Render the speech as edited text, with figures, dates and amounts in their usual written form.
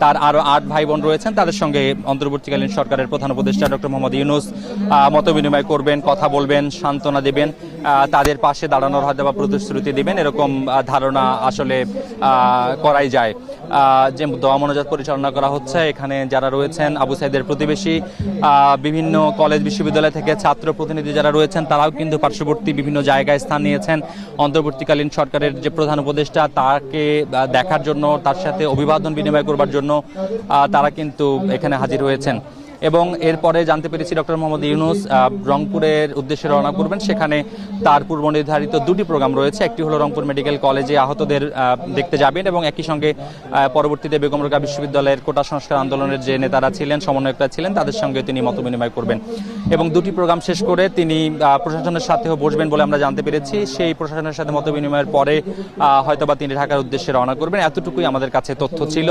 তার আরো 8 ভাই বোন রয়েছেন, তাদের সঙ্গে অন্তর্বর্তীকালীন সরকারের প্রধান উপদেষ্টা ডক্টর মোহাম্মদ ইউনূস মত বিনিময় করবেন, কথা বলবেন, সান্ত্বনা দেবেন, তাদের পাশে দাঁড়ানোর হয়তো বা প্রতিশ্রুতি দিবেন, এরকম ধারণা আসলে করাই যায়। যে দোয়া মোনাজাত পরিচালনা করা হচ্ছে, এখানে যারা রয়েছেন আবু সাইদের প্রতিবেশী, বিভিন্ন কলেজ বিশ্ববিদ্যালয় থেকে ছাত্র প্রতিনিধি যারা রয়েছেন, তারাও কিন্তু পার্শ্ববর্তী বিভিন্ন জায়গায় স্থান নিয়েছেন অন্তর্বর্তীকালীন সরকারের যে প্রধান উপদেষ্টা তাকে দেখার জন্য, তার সাথে অভিবাদন বিনিময় করবার জন্য তারা কিন্তু এখানে হাজির হয়েছেন। এবং এরপরে জানতে পেরেছি ডক্টর মোহাম্মদ ইউনূস রংপুরের উদ্দেশ্যে রওনা করবেন। সেখানে তার পূর্ব নির্ধারিত 2টি প্রোগ্রাম রয়েছে। একটি হলো রংপুর মেডিকেল কলেজে আহতদের দেখতে যাবেন এবং একই সঙ্গে পরবর্তীতে বেগম রোকেয়া বিশ্ববিদ্যালয়ের কোটা সংস্কার আন্দোলনের যে নেতারা ছিলেন, সমন্বয়করা ছিলেন, তাদের সঙ্গে তিনি মত বিনিময় করবেন এবং 2টি প্রোগ্রাম শেষ করে তিনি প্রশাসনের সাথেও বসবেন বলে আমরা জানতে পেরেছি। সেই প্রশাসনের সাথে মত বিনিময়ের পরে হয়তোবা তিনি ঢাকার উদ্দেশ্যে রওনা করবেন। এতটুকুই আমাদের কাছে তথ্য ছিল।